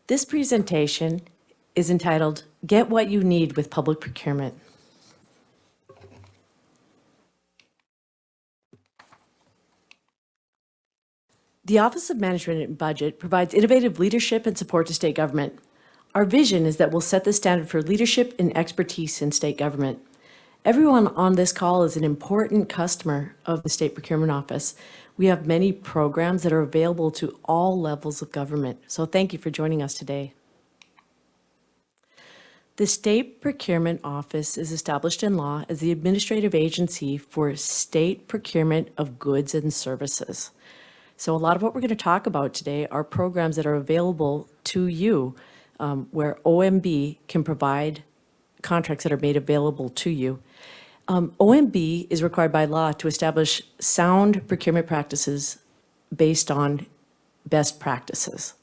This presentation is entitled, Get What You Need with Public Procurement. The Office of Management and Budget provides innovative leadership and support to state government. Our vision is that we'll set the standard for leadership and expertise in state government. Everyone on this call is an important customer of the State Procurement Office. We have many programs that are available to all levels of government, so thank you for joining us today. The State Procurement Office is established in law as the administrative agency for state procurement of goods and services. So a lot of what we're going to talk about today are programs that are available to you, where OMB can provide contracts that are made available to you. OMB is required by law to establish sound procurement practices based on best practices.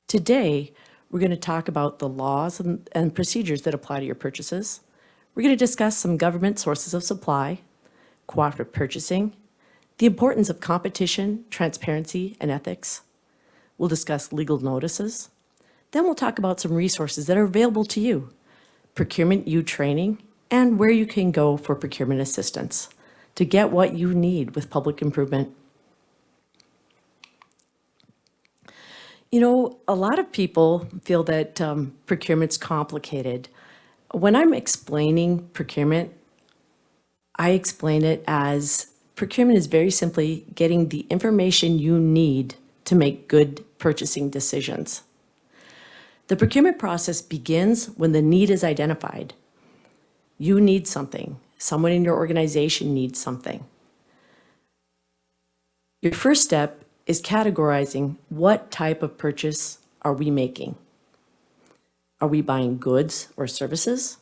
Today, we're going to talk about the laws and procedures that apply to your purchases. We're going to discuss some government sources of supply, cooperative purchasing, the importance of competition, transparency, and ethics. We'll discuss legal notices. Then we'll talk about some resources that are available to you, Procurement U training, and where you can go for procurement assistance to get what you need with public improvement. You know, a lot of people feel that procurement's complicated. When I'm explaining procurement, I explain it as procurement is very simply getting the information you need to make good purchasing decisions. The procurement process begins when the need is identified. You need something. Someone in your organization needs something. Your first step is categorizing what type of purchase are we making. Are we buying goods or services?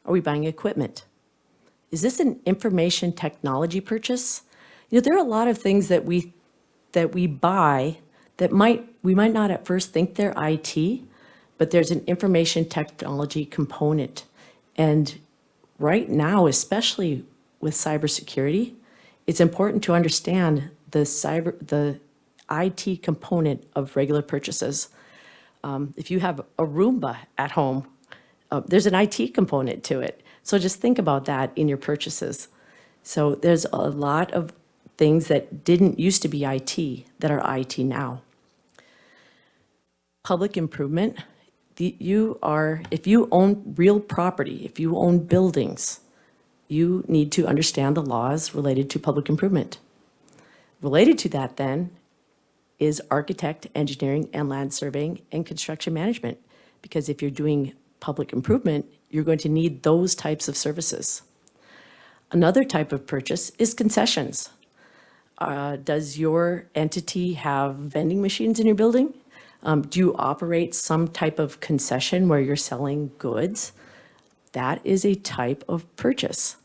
Are we buying equipment? Is this an information technology purchase? You know, there are a lot of things that we buy that we might not at first think they're IT, but there's an information technology component. And right now, especially with cybersecurity, it's important to understand the IT component of regular purchases. If you have a Roomba at home, there's an IT component to it. So just think about that in your purchases. So there's a lot of things that didn't used to be IT that are IT now. Public improvement, if you own real property, if you own buildings, you need to understand the laws related to public improvement. Related to that then is architect, engineering, and land surveying and construction management. Because if you're doing public improvement, you're going to need those types of services. Another type of purchase is concessions. Does your entity have vending machines in your building? Do you operate some type of concession where you're selling goods? That is a type of purchase.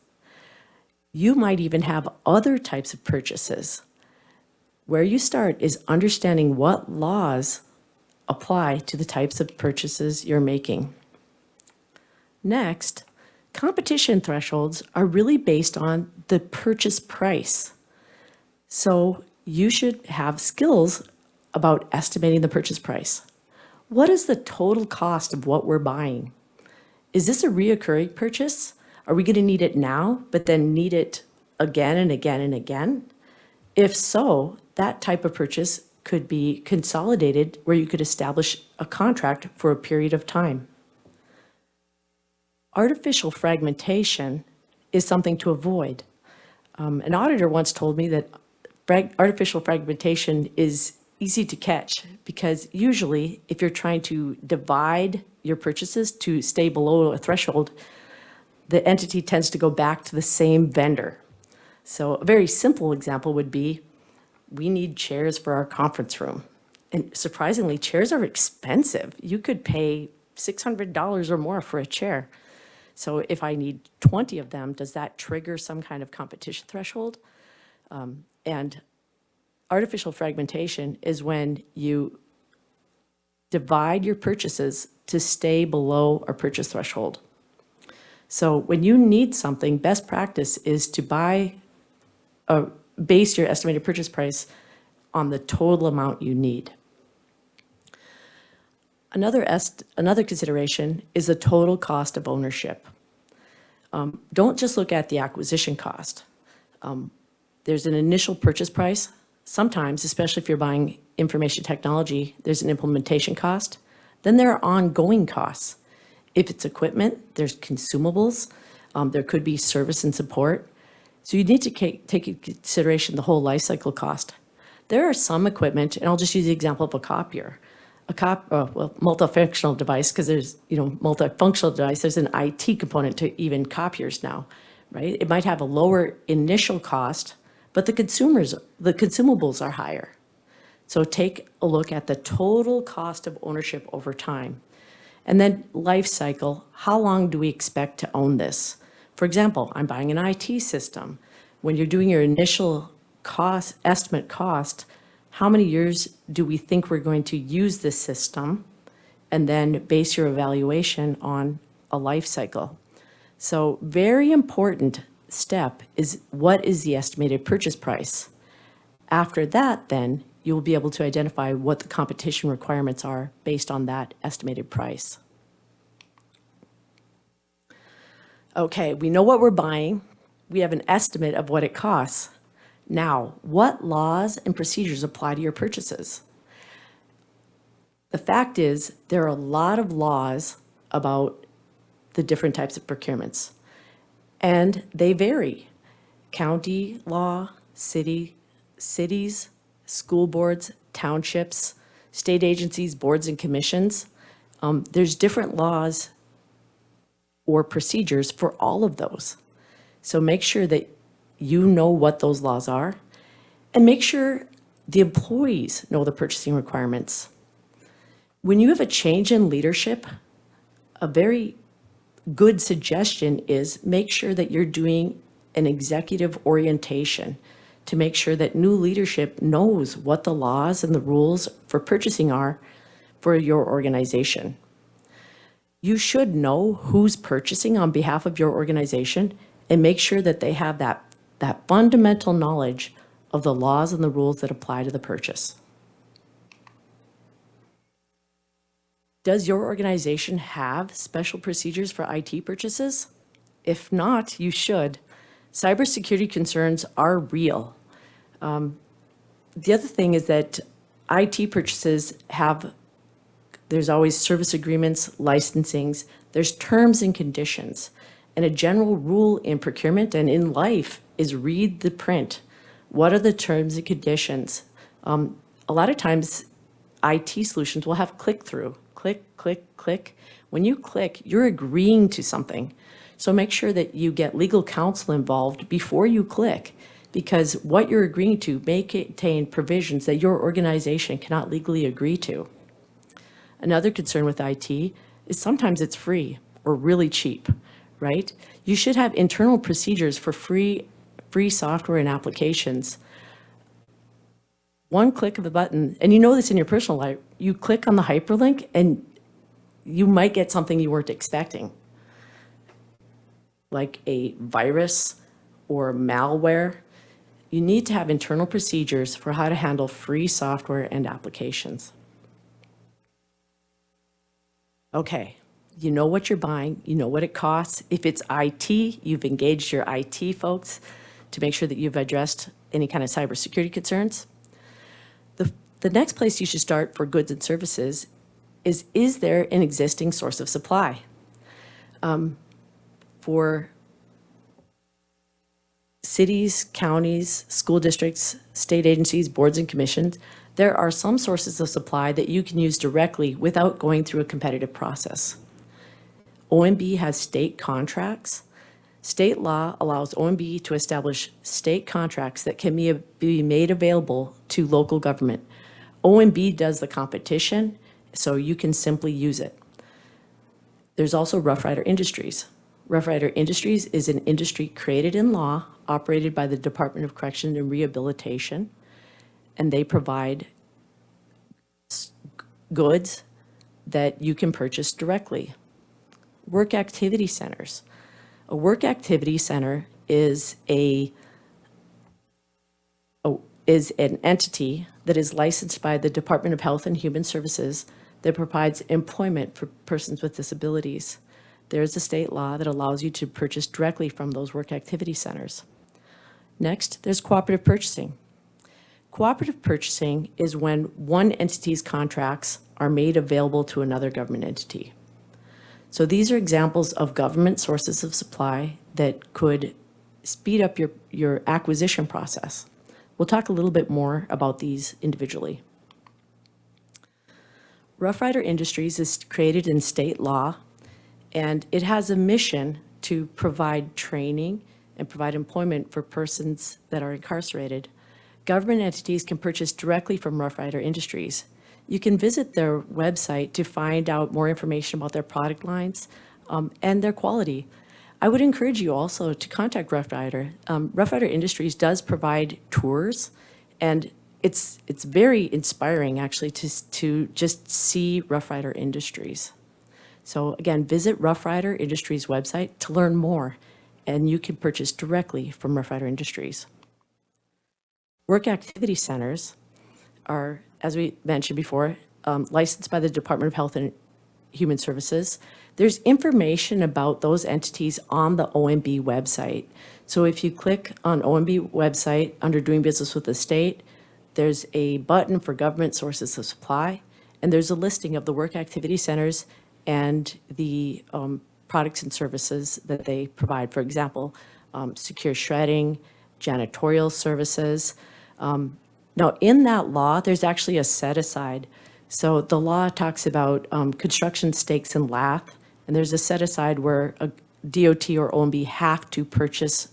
You might even have other types of purchases. Where you start is understanding what laws apply to the types of purchases you're making. Next, competition thresholds are really based on the purchase price. So you should have skills about estimating the purchase price. What is the total cost of what we're buying? Is this a reoccurring purchase? Are we going to need it now, but then need it again and again and again? If so, that type of purchase could be consolidated where you could establish a contract for a period of time. Artificial fragmentation is something to avoid. An auditor once told me that artificial fragmentation is easy to catch because usually if you're trying to divide your purchases to stay below a threshold, the entity tends to go back to the same vendor. So a very simple example would be, we need chairs for our conference room. And surprisingly, chairs are expensive. You could pay $600 or more for a chair. So if I need 20 of them, does that trigger some kind of competition threshold? And artificial fragmentation is when you divide your purchases to stay below a purchase threshold. So when you need something, best practice is to base your estimated purchase price on the total amount you need. Another consideration is the total cost of ownership. Don't just look at the acquisition cost. There's an initial purchase price. Sometimes, especially if you're buying information technology, there's an implementation cost. Then there are ongoing costs. If it's equipment, there's consumables. There could be service and support. So you need to take into consideration the whole life cycle cost. There are some equipment, and I'll just use the example of a copier. Multifunctional device, because there's, multifunctional device, there's an IT component to even copiers now, right? It might have a lower initial cost, but the consumables are higher. So take a look at the total cost of ownership over time. And then life cycle, how long do we expect to own this? For example, I'm buying an IT system. When you're doing your initial estimate cost, how many years do we think we're going to use this system? And then base your evaluation on a life cycle. So very important step is, what is the estimated purchase price? After that, then you'll be able to identify what the competition requirements are based on that estimated price. Okay, we know what we're buying. We have an estimate of what it costs. Now, what laws and procedures apply to your purchases? The fact is, there are a lot of laws about the different types of procurements, and they vary. County law, cities, school boards, townships, state agencies, boards and commissions. There's different laws or procedures for all of those. So make sure that you know what those laws are, and make sure the employees know the purchasing requirements. When you have a change in leadership, a very good suggestion is make sure that you're doing an executive orientation to make sure that new leadership knows what the laws and the rules for purchasing are for your organization. You should know who's purchasing on behalf of your organization and make sure that they have that fundamental knowledge of the laws and the rules that apply to the purchase. Does your organization have special procedures for IT purchases? If not, you should. Cybersecurity concerns are real. The other thing is that IT purchases there's always service agreements, licensings, there's terms and conditions. And a general rule in procurement and in life is read the print. What are the terms and conditions? A lot of times, IT solutions will have click-through. Click, click, click. When you click, you're agreeing to something. So make sure that you get legal counsel involved before you click, because what you're agreeing to may contain provisions that your organization cannot legally agree to. Another concern with IT is sometimes it's free or really cheap, right? You should have internal procedures for free software and applications. One click of a button, and you know this in your personal life, you click on the hyperlink and you might get something you weren't expecting, like a virus or malware. You need to have internal procedures for how to handle free software and applications. Okay, you know what you're buying, you know what it costs. If it's IT, you've engaged your IT folks to make sure that you've addressed any kind of cybersecurity concerns. The next place you should start for goods and services is there an existing source of supply? For cities, counties, school districts, state agencies, boards and commissions, there are some sources of supply that you can use directly without going through a competitive process. OMB has state contracts. State law allows OMB to establish state contracts that can be made available to local government. OMB does the competition, so you can simply use it. There's also Rough Rider Industries. Rough Rider Industries is an industry created in law, operated by the Department of Correction and Rehabilitation, and they provide goods that you can purchase directly. Work activity centers. A work activity center is an entity that is licensed by the Department of Health and Human Services that provides employment for persons with disabilities. There's a state law that allows you to purchase directly from those work activity centers. Next, there's cooperative purchasing. Cooperative purchasing is when one entity's contracts are made available to another government entity. So these are examples of government sources of supply that could speed up your acquisition process. We'll talk a little bit more about these individually. Rough Rider Industries is created in state law, and it has a mission to provide training and provide employment for persons that are incarcerated. Government entities can purchase directly from Rough Rider Industries. You can visit their website to find out more information about their product lines and their quality. I would encourage you also to contact Rough Rider. Rough Rider Industries does provide tours, and it's very inspiring actually to just see Rough Rider Industries. So again, visit Rough Rider Industries website to learn more, and you can purchase directly from Rough Rider Industries. Work activity centers are, as we mentioned before, licensed by the Department of Health and Human Services. There's information about those entities on the OMB website. So if you click on OMB website under Doing Business with the State, there's a button for government sources of supply, and there's a listing of the work activity centers and the products and services that they provide. For example, secure shredding, janitorial services. Now, in that law, there's actually a set aside. So the law talks about construction stakes and lath, and there's a set aside where a DOT or OMB have to purchase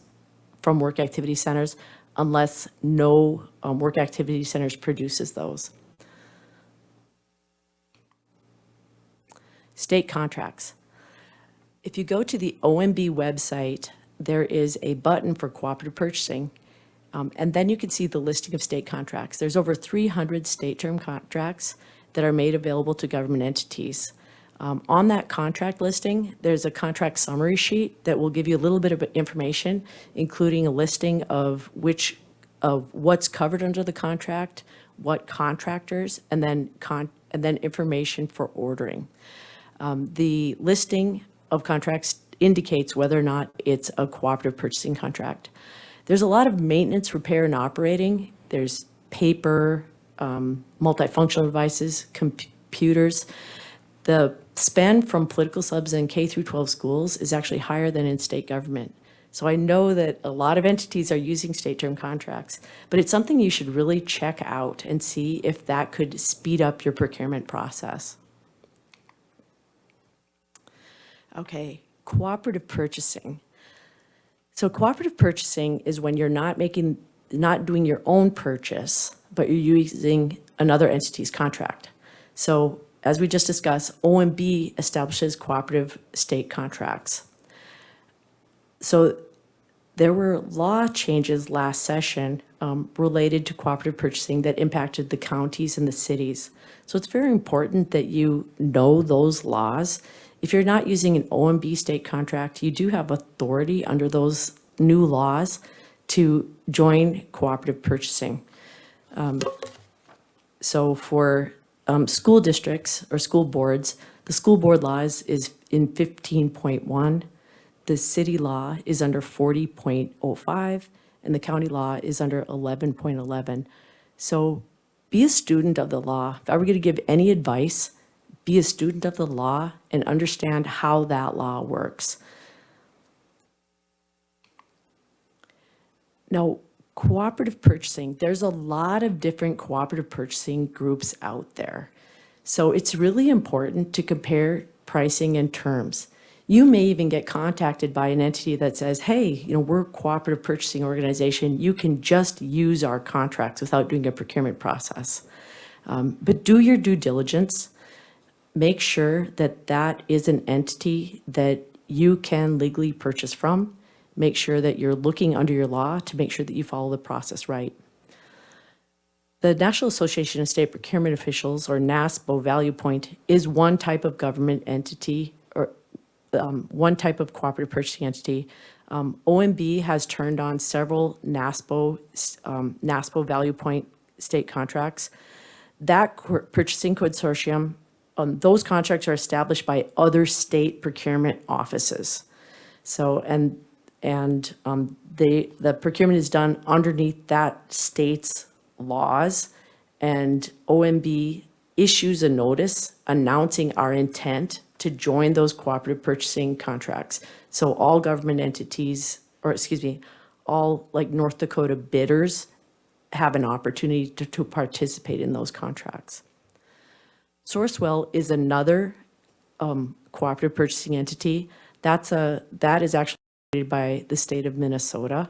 from work activity centers unless no work activity centers produces those. State contracts. If you go to the OMB website, there is a button for cooperative purchasing. And then you can see the listing of state contracts. There's over 300 state term contracts that are made available to government entities. On that contract listing, there's a contract summary sheet that will give you a little bit of information, including a listing of what's covered under the contract, what contractors, and then information for ordering. The listing of contracts indicates whether or not it's a cooperative purchasing contract. There's a lot of maintenance, repair, and operating. There's paper, multifunctional devices, computers. The spend from political subs in K through 12 schools is actually higher than in state government. So I know that a lot of entities are using state term contracts, but it's something you should really check out and see if that could speed up your procurement process. Okay, cooperative purchasing. So cooperative purchasing is when you're not doing your own purchase, but you're using another entity's contract. So as we just discussed, OMB establishes cooperative state contracts. So there were law changes last session related to cooperative purchasing that impacted the counties and the cities. So it's very important that you know those laws. If you're not using an OMB state contract, you do have authority under those new laws to join cooperative purchasing. So for school districts or school boards, the school board laws is in 15.1, the city law is under 40.05, and the county law is under 11.11. So be a student of the law. If I were going to give any advice, be a student of the law and understand how that law works. Now, cooperative purchasing, there's a lot of different cooperative purchasing groups out there. So it's really important to compare pricing and terms. You may even get contacted by an entity that says, hey, we're a cooperative purchasing organization. You can just use our contracts without doing a procurement process. But do your due diligence. Make sure that that is an entity that you can legally purchase from. Make sure that you're looking under your law to make sure that you follow the process right. The National Association of State Procurement Officials, or NASPO Value Point, is one type of government entity, or one type of cooperative purchasing entity. OMB has turned on several NASPO Value Point state contracts. That purchasing consortium those contracts are established by other state procurement offices. So, the procurement is done underneath that state's laws, and OMB issues a notice announcing our intent to join those cooperative purchasing contracts. So all government entities, or excuse me, all like North Dakota bidders have an opportunity to participate in those contracts. Sourcewell is another cooperative purchasing entity. That is actually created by the state of Minnesota.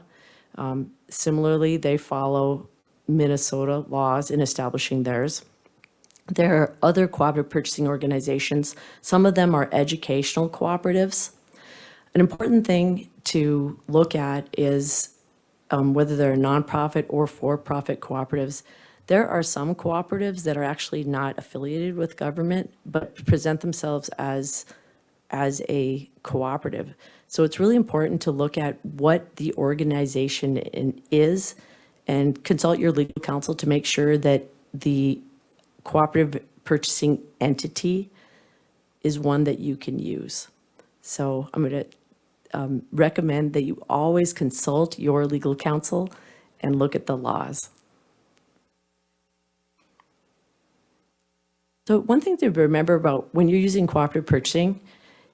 Similarly, they follow Minnesota laws in establishing theirs. There are other cooperative purchasing organizations. Some of them are educational cooperatives. An important thing to look at is whether they're nonprofit or for-profit cooperatives. There are some cooperatives that are actually not affiliated with government, but present themselves as a cooperative. So it's really important to look at what the organization is and consult your legal counsel to make sure that the cooperative purchasing entity is one that you can use. So I'm going to recommend that you always consult your legal counsel and look at the laws. So one thing to remember about when you're using cooperative purchasing,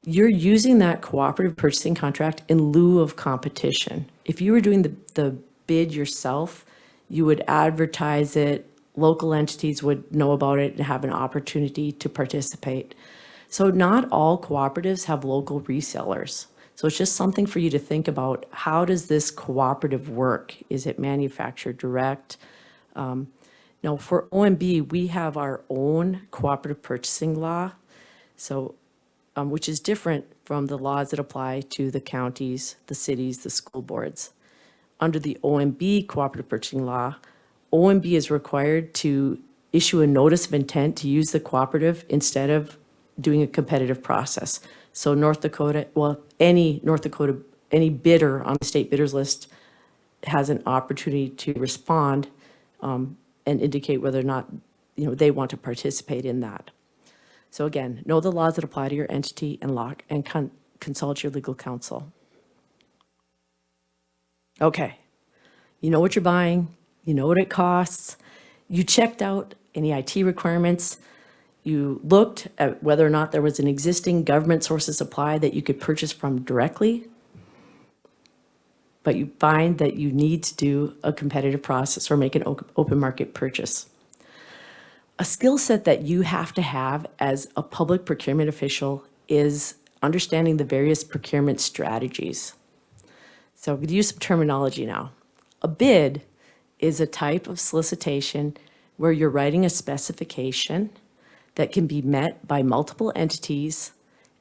you're using that cooperative purchasing contract in lieu of competition. If you were doing the bid yourself, you would advertise it, local entities would know about it and have an opportunity to participate. So not all cooperatives have local resellers. So it's just something for you to think about. How does this cooperative work? Is it manufactured direct? Now for OMB, we have our own cooperative purchasing law, so which is different from the laws that apply to the counties, the cities, the school boards. Under the OMB cooperative purchasing law, OMB is required to issue a notice of intent to use the cooperative instead of doing a competitive process. So North Dakota, well, any bidder on the state bidders list has an opportunity to respond and indicate whether or not they want to participate in that. So again, know the laws that apply to your entity and consult your legal counsel. Okay, you know what you're buying, you know what it costs, you checked out any IT requirements, you looked at whether or not there was an existing government source of supply that you could purchase from directly, but you find that you need to do a competitive process or make an open market purchase. A skill set that you have to have as a public procurement official is understanding the various procurement strategies. So I'm going to use some terminology now. A bid is a type of solicitation where you're writing a specification that can be met by multiple entities,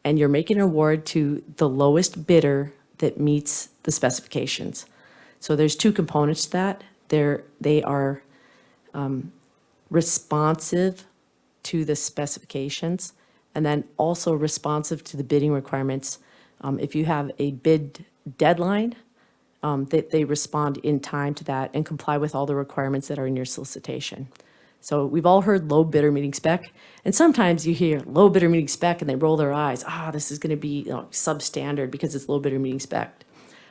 and you're making an award to the lowest bidder that meets the specifications. So there's two components to that. They are responsive to the specifications, and then also responsive to the bidding requirements. If you have a bid deadline, they respond in time to that and comply with all the requirements that are in your solicitation. So we've all heard low bidder meeting spec, and sometimes you hear low bidder meeting spec and they roll their eyes. This is going to be substandard because it's low bidder meeting spec.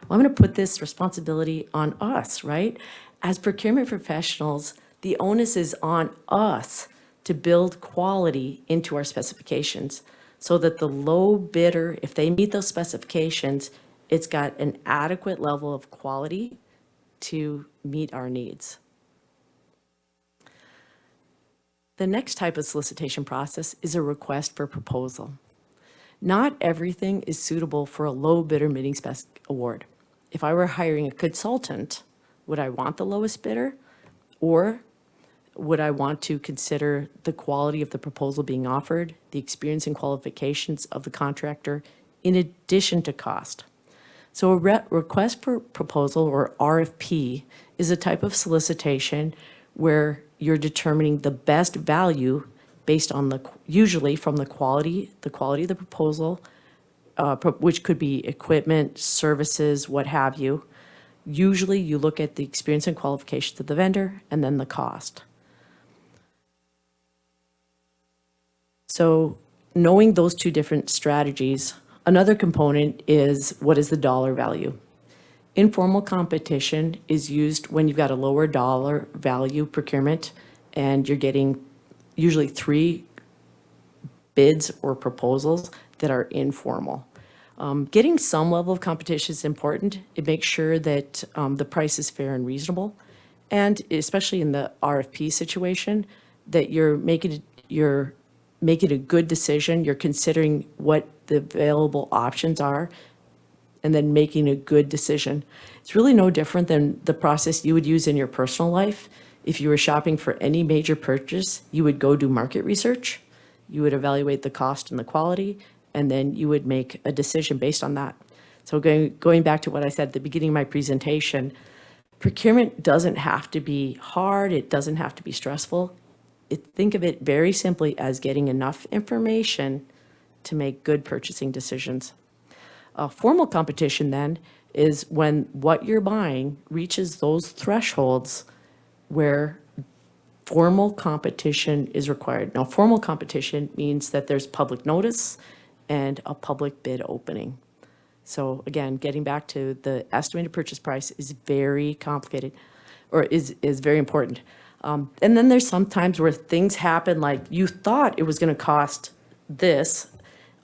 Well, I'm going to put this responsibility on us, right? As procurement professionals, the onus is on us to build quality into our specifications so that the low bidder, if they meet those specifications, it's got an adequate level of quality to meet our needs. The next type of solicitation process is a request for proposal. Not everything is suitable for a low bidder meeting spec award. If I were hiring a consultant, would I want the lowest bidder, or would I want to consider the quality of the proposal being offered, the experience and qualifications of the contractor, in addition to cost? So a request for proposal, or RFP, is a type of solicitation where you're determining the best value based on usually from the quality of the proposal, which could be equipment, services, what have you. Usually you look at the experience and qualifications of the vendor and then the cost. So knowing those two different strategies, another component is what is the dollar value? Informal competition is used when you've got a lower dollar value procurement and you're getting usually 3 bids or proposals that are informal. Getting some level of competition is important. It makes sure that the price is fair and reasonable. And especially in the RFP situation, that you're making a good decision. You're considering what the available options are and then making a good decision. It's really no different than the process you would use in your personal life. If you were shopping for any major purchase, you would go do market research, you would evaluate the cost and the quality, and then you would make a decision based on that. So going back to what I said at the beginning of my presentation, procurement doesn't have to be hard, it doesn't have to be stressful. Think of it very simply as getting enough information to make good purchasing decisions. Formal competition then is when what you're buying reaches those thresholds where formal competition is required. Now, formal competition means that there's public notice and a public bid opening. So again, getting back to the estimated purchase price is very complicated, or is very important. And then there's some times where things happen like you thought it was going to cost this,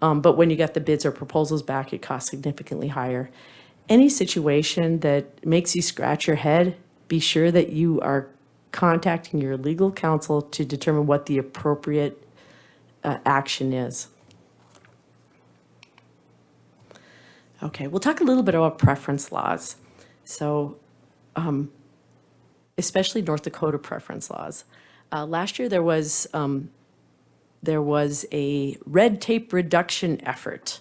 but when you get the bids or proposals back, it costs significantly higher. Any situation that makes you scratch your head, be sure that you are contacting your legal counsel to determine what the appropriate action is. Okay, we'll talk a little bit about preference laws. So, especially North Dakota preference laws. Last year there was a red tape reduction effort,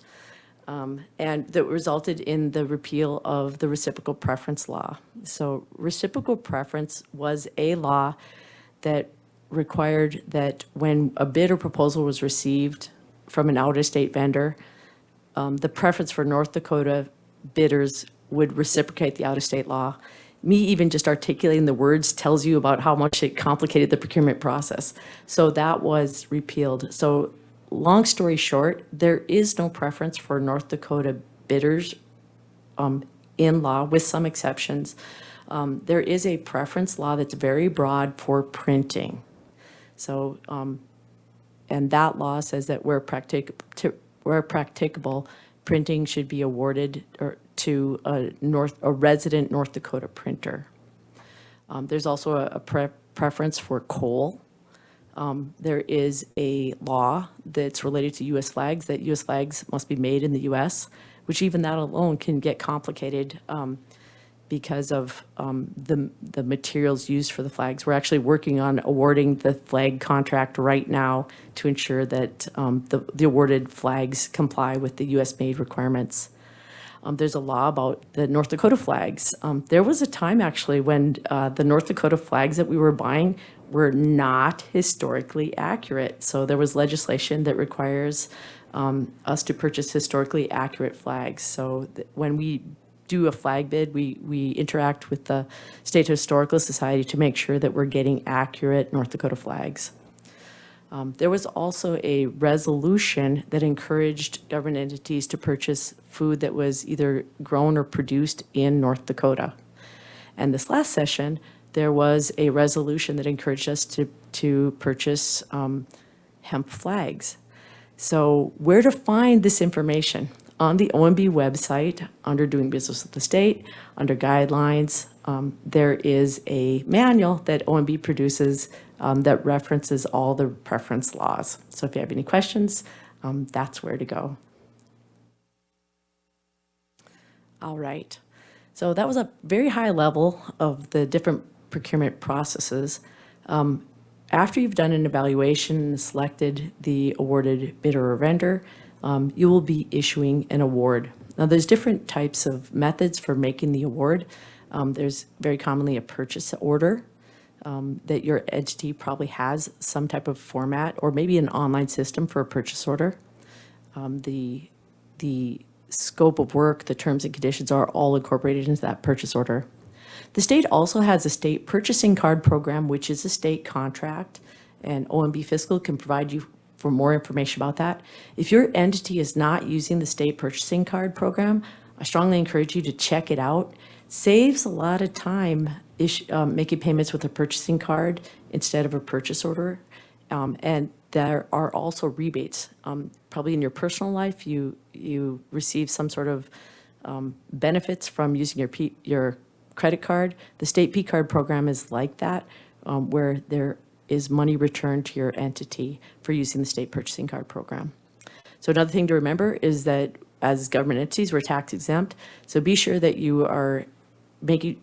and that resulted in the repeal of the reciprocal preference law. So reciprocal preference was a law that required that when a bid or proposal was received from an out-of-state vendor, the preference for North Dakota bidders would reciprocate the out-of-state law. Me even just articulating the words tells you about how much it complicated the procurement process. So that was repealed. So long story short, there is no preference for North Dakota bidders in law, with some exceptions. There is a preference law that's very broad for printing. So, and that law says that where practicable, printing should be awarded to a resident North Dakota printer. There's also a preference for coal. There is a law that's related to U.S. flags, that U.S. flags must be made in the U.S., which even that alone can get complicated because of the materials used for the flags. We're actually working on awarding the flag contract right now to ensure that the awarded flags comply with the U.S.-made requirements. There's a law about the North Dakota flags. There was a time actually when the North Dakota flags that we were buying were not historically accurate. So there was legislation that requires us to purchase historically accurate flags. So when we do a flag bid, we interact with the State Historical Society to make sure that we're getting accurate North Dakota flags. There was also a resolution that encouraged government entities to purchase food that was either grown or produced in North Dakota. And this last session, there was a resolution that encouraged us to purchase hemp flags. So where to find this information? On the OMB website, under Doing Business with the State, under Guidelines, there is a manual that OMB produces that references all the preference laws. So if you have any questions, that's where to go. All right. So that was a very high level of the different procurement processes. After you've done an evaluation and selected the awarded bidder or vendor, you will be issuing an award. Now, there's different types of methods for making the award. There's very commonly a purchase order that your entity probably has some type of format or maybe an online system for a purchase order. The scope of work, the terms and conditions are all incorporated into that purchase order. The state also has a state purchasing card program, which is a state contract, and OMB Fiscal can provide you for more information about that. If your entity is not using the state purchasing card program, I strongly encourage you to check it out. Saves a lot of time making payments with a purchasing card instead of a purchase order. And there are also rebates. Probably in your personal life, you receive some sort of benefits from using your credit card. The state P card program is like that, where there is money returned to your entity for using the state purchasing card program. So another thing to remember is that as government entities, we're tax exempt. So be sure that you are making,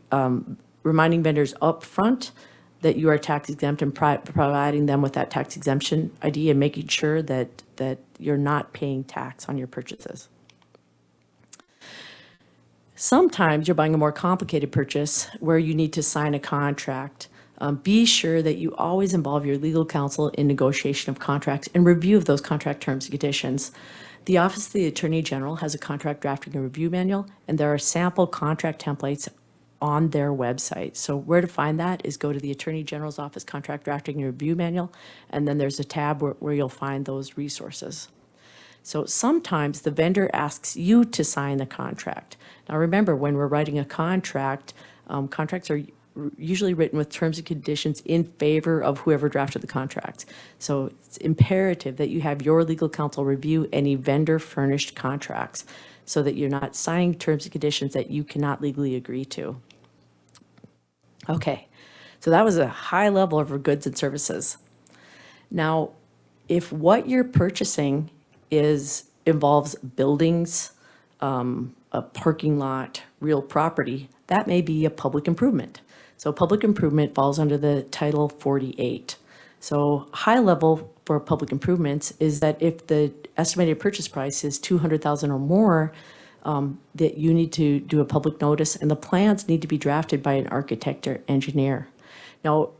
reminding vendors up front that you are tax exempt and providing them with that tax exemption ID and making sure that you're not paying tax on your purchases. Sometimes you're buying a more complicated purchase where you need to sign a contract. Be sure that you always involve your legal counsel in negotiation of contracts and review of those contract terms and conditions. The Office of the Attorney General has a contract drafting and review manual, and there are sample contract templates on their website. So where to find that is go to the Attorney General's Office Contract Drafting and Review Manual, and then there's a tab where you'll find those resources. So sometimes the vendor asks you to sign the contract. Now remember, when we're writing a contract, contracts are usually written with terms and conditions in favor of whoever drafted the contract. So it's imperative that you have your legal counsel review any vendor furnished contracts so that you're not signing terms and conditions that you cannot legally agree to. Okay, so that was a high level of goods and services. Now, if what you're purchasing involves buildings, a parking lot, real property, that may be a public improvement. So public improvement falls under the Title 48. So high level for public improvements is that if the estimated purchase price is $200,000 or more, that you need to do a public notice, and the plans need to be drafted by an architect or engineer. Now,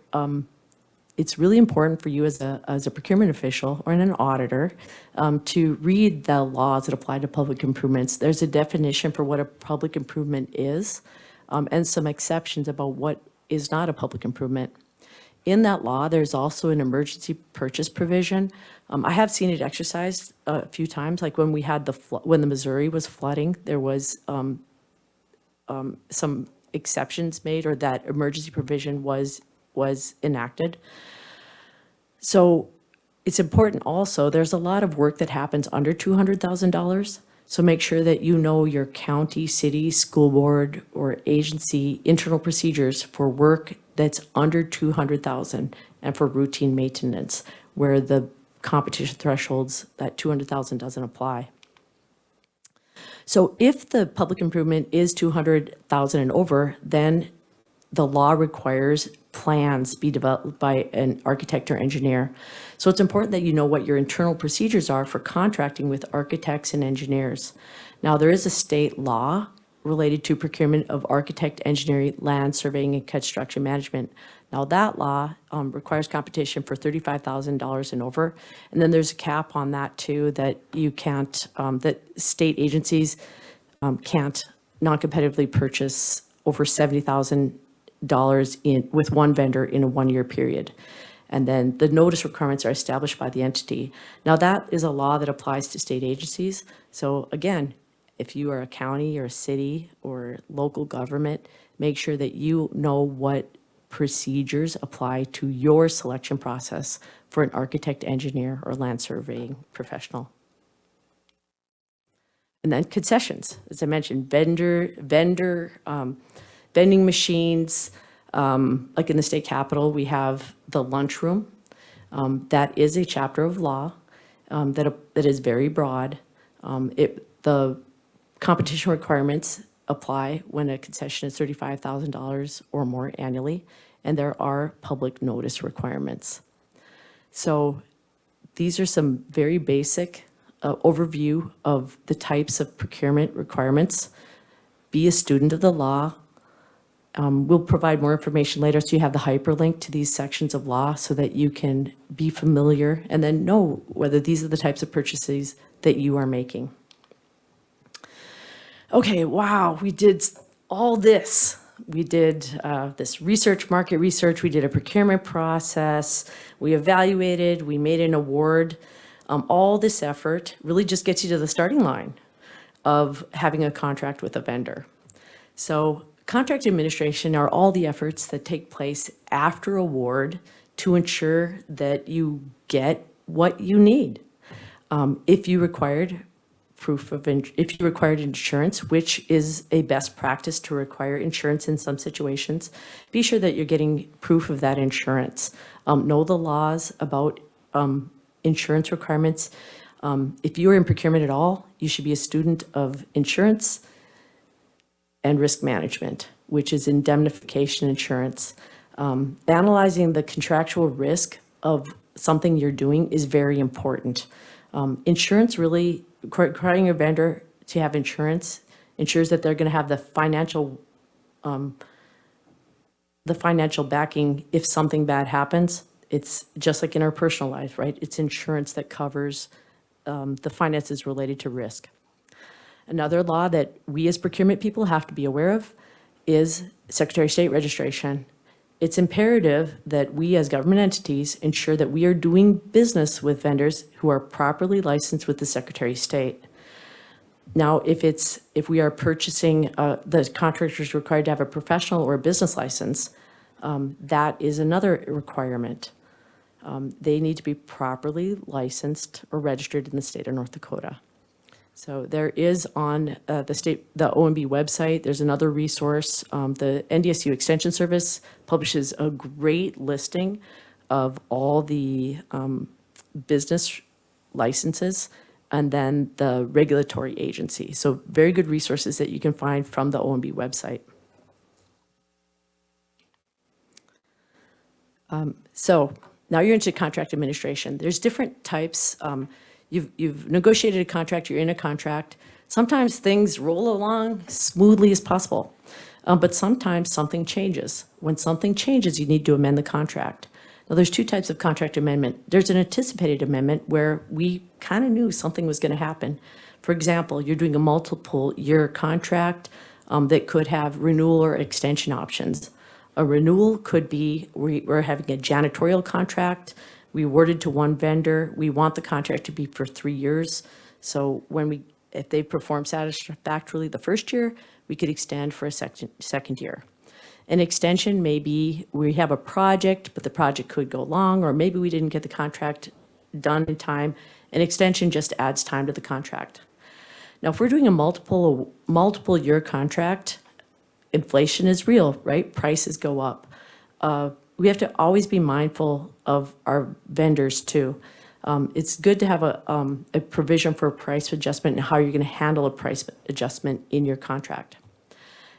it's really important for you as a procurement official or an auditor to read the laws that apply to public improvements. There's a definition for what a public improvement is, and some exceptions about what is not a public improvement. In that law, there's also an emergency purchase provision. I have seen it exercised a few times, like when we had when the Missouri was flooding, there was some exceptions made, or that emergency provision was enacted. So it's important also, there's a lot of work that happens under $200,000. So make sure that you know your county, city, school board, or agency internal procedures for work that's under $200,000 and for routine maintenance, where the competition thresholds, that $200,000 doesn't apply. So if the public improvement is $200,000 and over, then the law requires plans be developed by an architect or engineer. So it's important that you know what your internal procedures are for contracting with architects and engineers. Now, there is a state law related to procurement of architect, engineering, land surveying, and construction management. Now, that law requires competition for $35,000 and over. And then there's a cap on that too, that you can't, that state agencies can't non-competitively purchase over $70,000 with one vendor in a one-year period. And then the notice requirements are established by the entity. Now, that is a law that applies to state agencies. So again, if you are a county or a city or local government, make sure that you know what procedures apply to your selection process for an architect, engineer, or land surveying professional. And then concessions, as I mentioned, vending machines, like in the state capitol, we have the lunchroom. That is a chapter of law that is very broad. The competition requirements apply when a concession is $35,000 or more annually, and there are public notice requirements. So these are some very basic overview of the types of procurement requirements. Be a student of the law. We'll provide more information later, so you have the hyperlink to these sections of law so that you can be familiar and then know whether these are the types of purchases that you are making. Okay, wow, we did all this. We did this market research, we did a procurement process, we evaluated, we made an award. All this effort really just gets you to the starting line of having a contract with a vendor. So contract administration are all the efforts that take place after award to ensure that you get what you need. If you required if you required insurance, which is a best practice to require insurance in some situations, be sure that you're getting proof of that insurance. Know the laws about insurance requirements. If you are in procurement at all, you should be a student of insurance and risk management, which is indemnification insurance. Analyzing the contractual risk of something you're doing is very important. Insurance really, requiring a vendor to have insurance ensures that they're going to have the financial backing if something bad happens. It's just like in our personal life, right? It's insurance that covers the finances related to risk. Another law that we as procurement people have to be aware of is Secretary of State registration. It's imperative that we as government entities ensure that we are doing business with vendors who are properly licensed with the Secretary of State. Now, if we are purchasing, the contractor is required to have a professional or a business license, that is another requirement. They need to be properly licensed or registered in the state of North Dakota. So there is on the OMB website, there's another resource. The NDSAO Extension Service publishes a great listing of all the business licenses and then the regulatory agency. So very good resources that you can find from the OMB website. So now you're into contract administration. There's different types. You've negotiated a contract, you're in a contract. Sometimes things roll along smoothly as possible, but sometimes something changes. When something changes, you need to amend the contract. Now, there's two types of contract amendment. There's an anticipated amendment where we kind of knew something was going to happen. For example, you're doing a multiple year contract that could have renewal or extension options. A renewal could be we're having a janitorial contract. We awarded to one vendor. We want the contract to be for 3 years. So if they perform satisfactorily the first year, we could extend for a second year. An extension may be we have a project, but the project could go long, or maybe we didn't get the contract done in time. An extension just adds time to the contract. Now, if we're doing a multiple year contract, inflation is real, right? Prices go up. We have to always be mindful of our vendors too. It's good to have a provision for a price adjustment and how you're going to handle a price adjustment in your contract.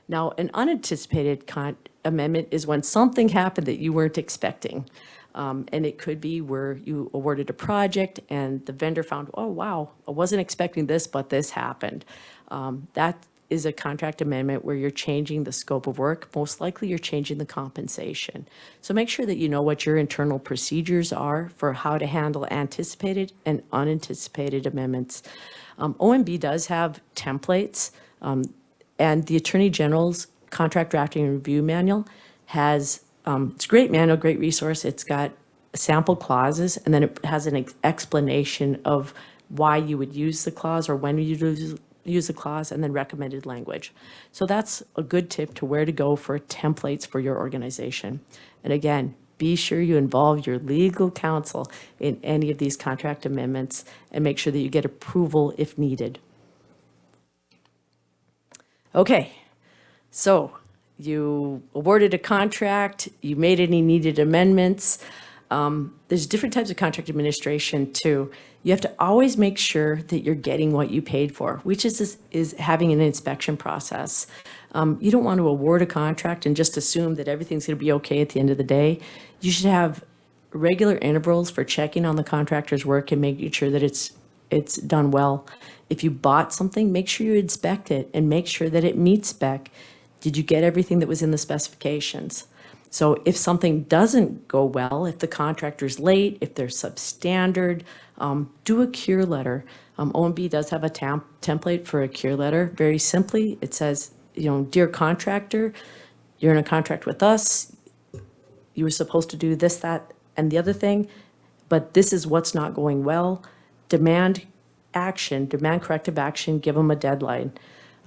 Now, an unanticipated amendment is when something happened that you weren't expecting. And it could be where you awarded a project and the vendor found, oh, wow, I wasn't expecting this, but this happened. That is a contract amendment where you're changing the scope of work. Most likely you're changing the compensation. So make sure that you know what your internal procedures are for how to handle anticipated and unanticipated amendments. OMB does have templates, and the Attorney General's Contract Drafting and Review Manual has, it's a great manual, great resource. It's got sample clauses, and then it has an explanation of why you would use the clause or when you use the clause, and then recommended language. So that's a good tip to where to go for templates for your organization. And again, be sure you involve your legal counsel in any of these contract amendments and make sure that you get approval if needed. Okay, so you awarded a contract, you made any needed amendments. There's different types of contract administration too. You have to always make sure that you're getting what you paid for, which is having an inspection process. You don't want to award a contract and just assume that everything's going to be okay at the end of the day. You should have regular intervals for checking on the contractor's work and making sure that it's done well. If you bought something, make sure you inspect it and make sure that it meets spec. Did you get everything that was in the specifications? So if something doesn't go well, if the contractor's late, if they're substandard, do a cure letter. OMB does have a template for a cure letter. Very simply, it says, dear contractor, you're in a contract with us. You were supposed to do this, that, and the other thing, but this is what's not going well. demand action, demand corrective action, give them a deadline.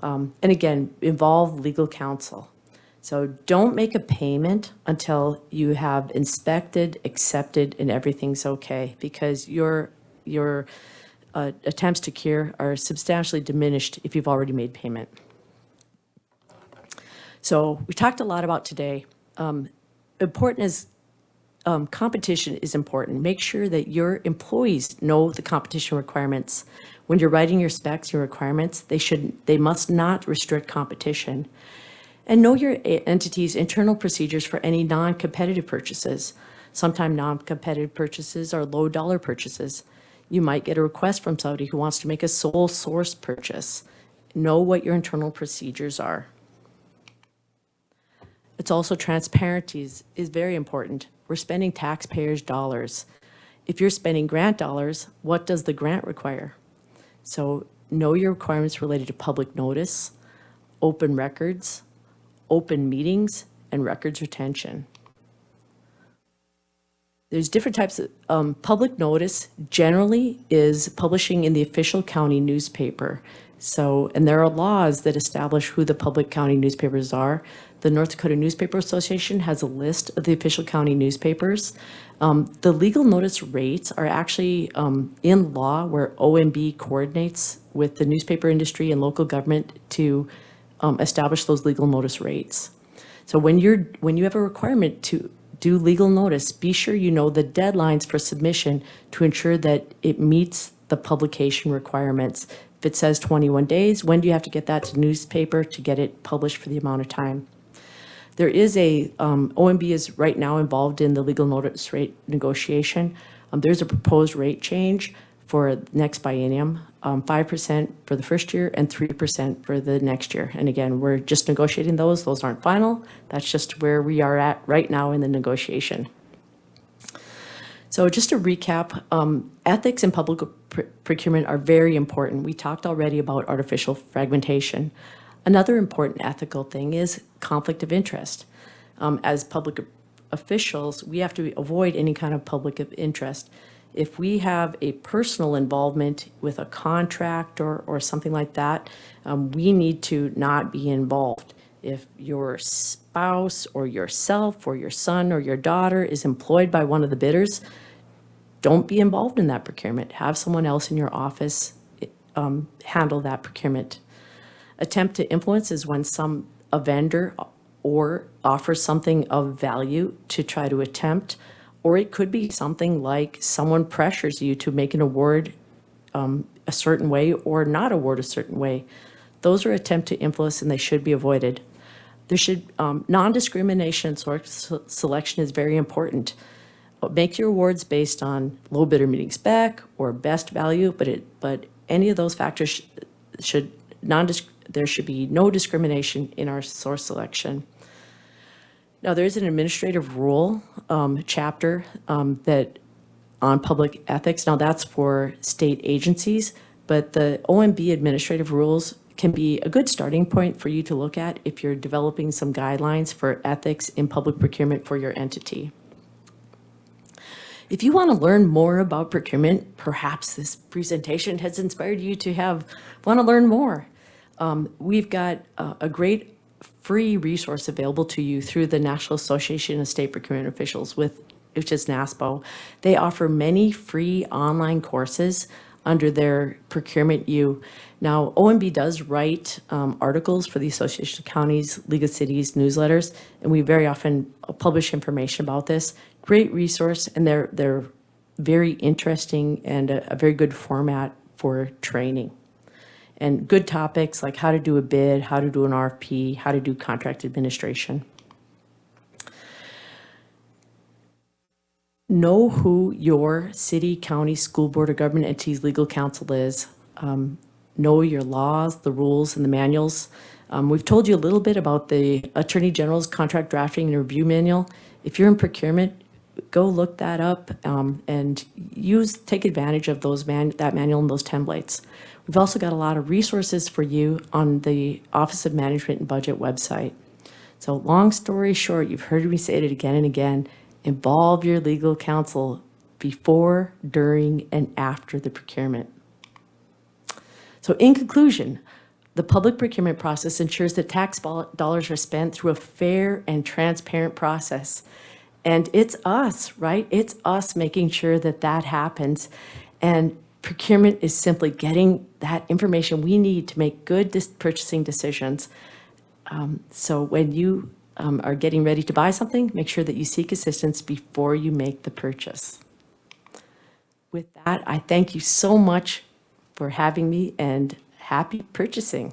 And again, involve legal counsel. So don't make a payment until you have inspected, accepted, and everything's okay, because your attempts to cure are substantially diminished if you've already made payment. So we talked a lot about today. Important is competition is important. Make sure that your employees know the competition requirements. When you're writing your specs, your requirements, they must not restrict competition. And know your entity's internal procedures for any non-competitive purchases. Sometimes non-competitive purchases are low dollar purchases. You might get a request from somebody who wants to make a sole source purchase. Know what your internal procedures are. It's also transparency is very important. We're spending taxpayers' dollars. If you're spending grant dollars, what does the grant require? So know your requirements related to public notice, open records, open meetings, and records retention. There's different types of public notice generally is publishing in the official county newspaper. So, and there are laws that establish who the public county newspapers are. The North Dakota Newspaper Association has a list of the official county newspapers. The legal notice rates are actually in law, where OMB coordinates with the newspaper industry and local government to establish those legal notice rates. So when you have a requirement to do legal notice, be sure you know the deadlines for submission to ensure that it meets the publication requirements. If it says 21 days, when do you have to get that to newspaper to get it published for the amount of time? There is OMB is right now involved in the legal notice rate negotiation. There's a proposed rate change for next biennium, 5% for the first year and 3% for the next year. And again, we're just negotiating those. Those aren't final. That's just where we are at right now in the negotiation. So just to recap, ethics in public procurement are very important. We talked already about artificial fragmentation. Another important ethical thing is conflict of interest. As public officials, we have to avoid any kind of public of interest. If we have a personal involvement with a contract or something like that, we need to not be involved. If your spouse or yourself or your son or your daughter is employed by one of the bidders, don't be involved in that procurement. Have someone else in your office handle that procurement. Attempt to influence is when a vendor or offers something of value to try to attempt, or it could be something like someone pressures you to make an award a certain way or not award a certain way. Those are attempt to influence, and they should be avoided. There should non-discrimination source selection is very important. Make your awards based on low bidder meeting spec or best value, but any of those factors there should be no discrimination in our source selection. Now, there's an administrative rule chapter that on public ethics. Now, that's for state agencies, but the OMB administrative rules can be a good starting point for you to look at if you're developing some guidelines for ethics in public procurement for your entity. If you want to learn more about procurement, perhaps this presentation has inspired you to want to learn more. We've got a great free resource available to you through the National Association of State Procurement Officials, which is NASPO. They offer many free online courses under their Procurement U. Now, OMB does write articles for the Association of Counties, League of Cities newsletters, and we very often publish information about this. Great resource, and they're very interesting and a very good format for training. And good topics like how to do a bid, how to do an RFP, how to do contract administration. Know who your city, county, school board, or government entity's legal counsel is. Know your laws, the rules, and the manuals. We've told you a little bit about the Attorney General's Contract Drafting and Review Manual. If you're in procurement, go look that up and take advantage of that manual and those templates. We've also got a lot of resources for you on the Office of Management and Budget website. So long story short, you've heard me say it again and again, involve your legal counsel. before, during, and after the procurement. So in conclusion, the public procurement process ensures that tax dollars are spent through a fair and transparent process. And it's us, right? It's us making sure that that happens. And procurement is simply getting that information we need to make good purchasing decisions. So when you are getting ready to buy something, make sure that you seek assistance before you make the purchase. With that, I thank you so much for having me, and happy purchasing.